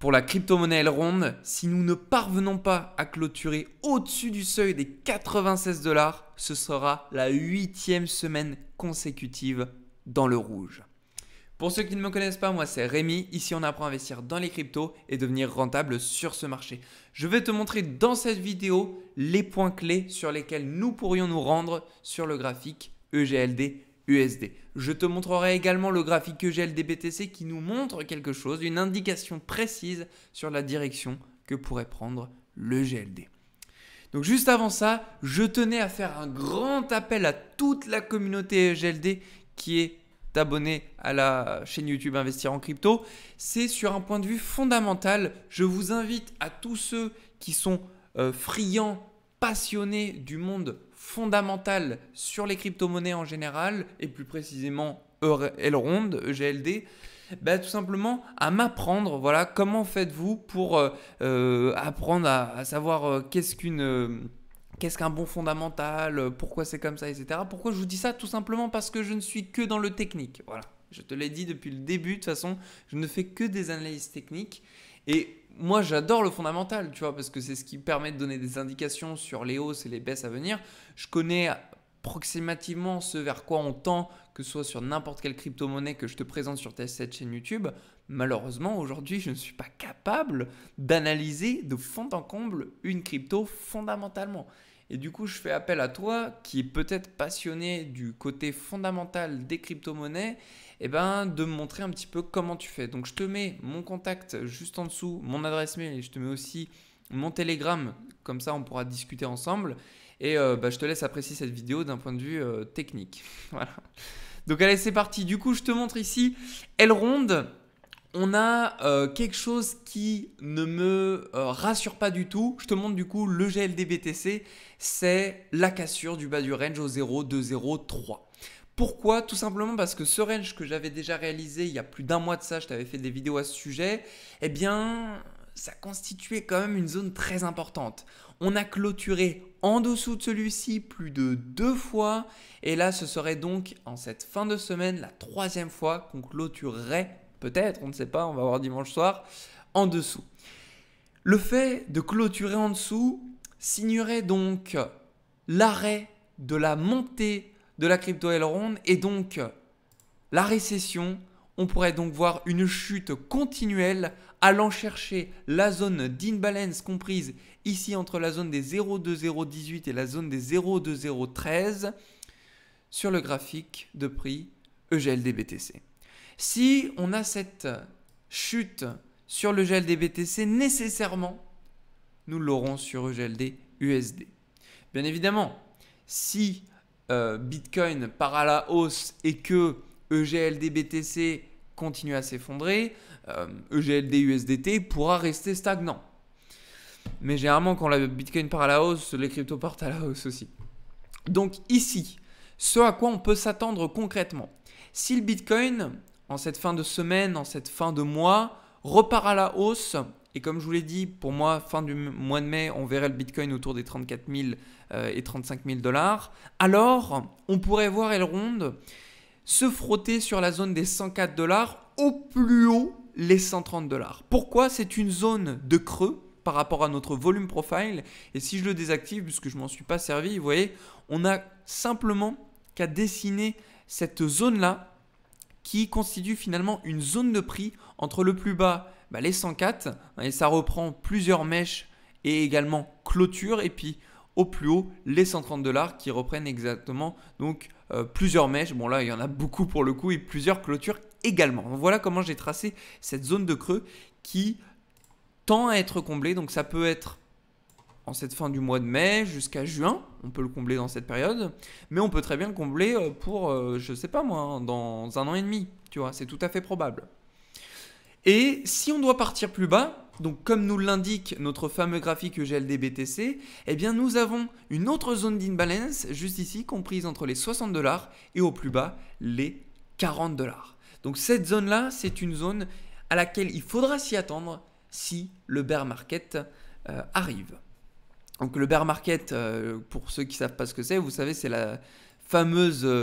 pour la crypto-monnaie Elrond, si nous ne parvenons pas à clôturer au-dessus du seuil des 96 $, ce sera la 8e semaine consécutive dans le rouge. Pour ceux qui ne me connaissent pas, moi c'est Rémi. Ici on apprend à investir dans les cryptos et devenir rentable sur ce marché. Je vais te montrer dans cette vidéo les points clés sur lesquels nous pourrions nous rendre sur le graphique EGLD USD. Je te montrerai également le graphique EGLD BTC qui nous montre quelque chose, une indication précise sur la direction que pourrait prendre l'EGLD. Donc juste avant ça, je tenais à faire un grand appel à toute la communauté EGLD qui est abonnée à la chaîne YouTube Investir en Crypto. C'est sur un point de vue fondamental. Je vous invite à tous ceux qui sont friands, passionnés du monde fondamental sur les crypto-monnaies en général et plus précisément Elrond, EGLD, tout simplement à m'apprendre, voilà, comment faites-vous pour apprendre à savoir qu'est-ce qu'un bon fondamental, pourquoi c'est comme ça, etc. Pourquoi je vous dis ça? Tout simplement parce que je ne suis que dans le technique. Voilà, je te l'ai dit depuis le début, de toute façon, je ne fais que des analyses techniques. Et moi, j'adore le fondamental, tu vois, parce que c'est ce qui permet de donner des indications sur les hausses et les baisses à venir. Je connais approximativement ce vers quoi on tend, que ce soit sur n'importe quelle crypto-monnaie que je te présente sur cette chaîne YouTube. Malheureusement, aujourd'hui, je ne suis pas capable d'analyser de fond en comble une crypto fondamentalement. Et du coup, je fais appel à toi qui est peut-être passionné du côté fondamental des crypto-monnaies, de me montrer un petit peu comment tu fais. Donc, je te mets mon contact juste en dessous, mon adresse mail et je te mets aussi mon Telegram. Comme ça, on pourra discuter ensemble. Et je te laisse apprécier cette vidéo d'un point de vue technique. Voilà. Donc, allez, c'est parti. Du coup, je te montre ici Elrond. On a quelque chose qui ne me rassure pas du tout. Je te montre du coup le GLD BTC, c'est la cassure du bas du range au 0,203. Pourquoi? Tout simplement parce que ce range que j'avais déjà réalisé il y a plus d'un mois de ça, je t'avais fait des vidéos à ce sujet, ça constituait quand même une zone très importante. On a clôturé en dessous de celui-ci plus de 2 fois et là ce serait donc en cette fin de semaine la 3e fois qu'on clôturerait. Peut-être, on ne sait pas, on va voir dimanche soir, en dessous. Le fait de clôturer en dessous signerait donc l'arrêt de la montée de la crypto Elrond et donc la récession. On pourrait donc voir une chute continuelle allant chercher la zone d'imbalance comprise ici entre la zone des 0,2018 et la zone des 0,2013 sur le graphique de prix EGLD BTC. Si on a cette chute sur le GLD BTC, nécessairement, nous l'aurons sur EGLD USD. Bien évidemment, si Bitcoin part à la hausse et que EGLD BTC continue à s'effondrer, EGLD USDT pourra rester stagnant. Mais généralement, quand le Bitcoin part à la hausse, les cryptos partent à la hausse aussi. Donc ici, ce à quoi on peut s'attendre concrètement. Si le Bitcoin en cette fin de semaine, en cette fin de mois, repart à la hausse. Et comme je vous l'ai dit, pour moi, fin du mois de mai, on verrait le Bitcoin autour des 34 000 et 35 000 $. Alors, on pourrait voir Elrond se frotter sur la zone des 104 $, au plus haut les 130 $. Pourquoi? C'est une zone de creux par rapport à notre volume profile. Et si je le désactive, puisque je ne m'en suis pas servi, vous voyez, on a simplement qu'à dessiner cette zone-là qui constitue finalement une zone de prix entre le plus bas, les 104, et ça reprend plusieurs mèches et également clôture, et puis au plus haut, les 130 $ qui reprennent exactement donc plusieurs mèches. Bon là, il y en a beaucoup pour le coup, et plusieurs clôtures également. Donc, voilà comment j'ai tracé cette zone de creux qui tend à être comblée. Donc ça peut être en cette fin du mois de mai jusqu'à juin, on peut le combler dans cette période, mais on peut très bien le combler pour, je sais pas moi, dans 1 an et demi, tu vois, c'est tout à fait probable. Et si on doit partir plus bas, donc comme nous l'indique notre fameux graphique EGLD BTC, nous avons une autre zone d'imbalance juste ici, comprise entre les 60 $ et au plus bas les 40 $. Donc cette zone-là, c'est une zone à laquelle il faudra s'y attendre si le bear market arrive. Donc le bear market, pour ceux qui ne savent pas ce que c'est, vous savez, c'est la fameuse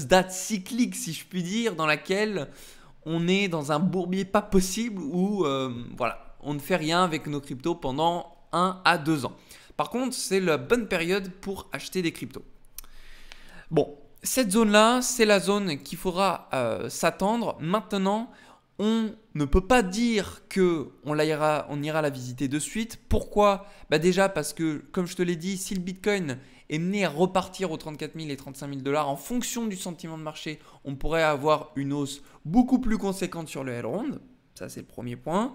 date cyclique, si je puis dire, dans laquelle on est dans un bourbier pas possible où voilà, on ne fait rien avec nos cryptos pendant 1 à 2 ans. Par contre, c'est la bonne période pour acheter des cryptos. Bon, cette zone-là, c'est la zone qu'il faudra s'attendre. Maintenant, on ne peut pas dire qu'on ira la visiter de suite. Pourquoi? Déjà parce que, comme je te l'ai dit, si le Bitcoin est mené à repartir aux 34 000 et 35 000 dollars en fonction du sentiment de marché, on pourrait avoir une hausse beaucoup plus conséquente sur le Elrond. Ça, c'est le premier point.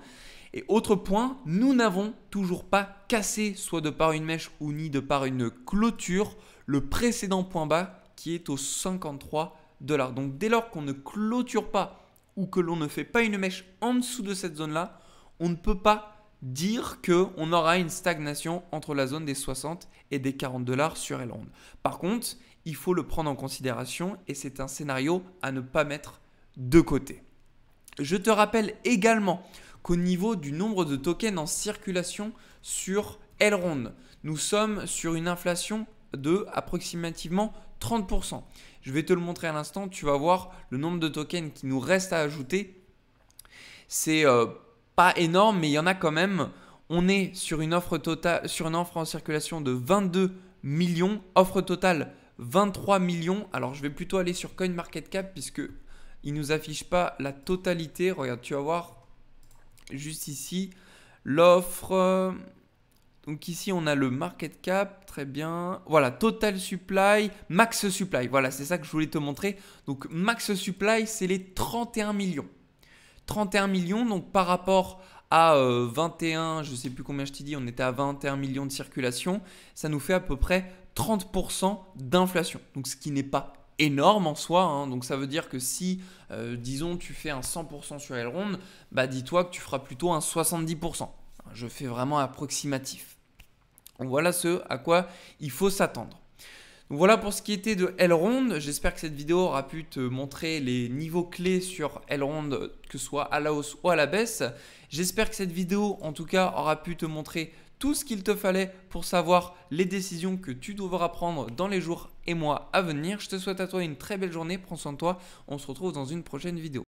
Et autre point, nous n'avons toujours pas cassé, soit de par une mèche ou ni de par une clôture, le précédent point bas qui est aux 53 dollars. Donc dès lors qu'on ne clôture pas ou que l'on ne fait pas une mèche en dessous de cette zone-là, on ne peut pas dire qu'on aura une stagnation entre la zone des 60 et des 40 dollars sur Elrond. Par contre, il faut le prendre en considération et c'est un scénario à ne pas mettre de côté. Je te rappelle également qu'au niveau du nombre de tokens en circulation sur Elrond, nous sommes sur une inflation de approximativement 30%. Je vais te le montrer à l'instant, tu vas voir le nombre de tokens qui nous reste à ajouter. C'est pas énorme, mais il y en a quand même. On est sur une offre totale, sur une offre en circulation de 22 millions, offre totale 23 millions. Alors je vais plutôt aller sur CoinMarketCap puisque il nous affiche pas la totalité. Regarde, tu vas voir juste ici l'offre. Donc ici, on a le market cap, très bien. Voilà, total supply, max supply. Voilà, c'est ça que je voulais te montrer. Donc max supply, c'est les 31 millions. 31 millions, donc par rapport à 21, je ne sais plus combien je t'ai dit, on était à 21 millions de circulation. Ça nous fait à peu près 30% d'inflation. Donc ce qui n'est pas énorme en soi, hein. Donc ça veut dire que si, disons, tu fais un 100% sur Elrond, dis-toi que tu feras plutôt un 70%. Je fais vraiment approximatif. Voilà ce à quoi il faut s'attendre. Donc voilà pour ce qui était de Elrond. J'espère que cette vidéo aura pu te montrer les niveaux clés sur Elrond, que ce soit à la hausse ou à la baisse. J'espère que cette vidéo, en tout cas, aura pu te montrer tout ce qu'il te fallait pour savoir les décisions que tu devras prendre dans les jours et mois à venir. Je te souhaite à toi une très belle journée. Prends soin de toi. On se retrouve dans une prochaine vidéo.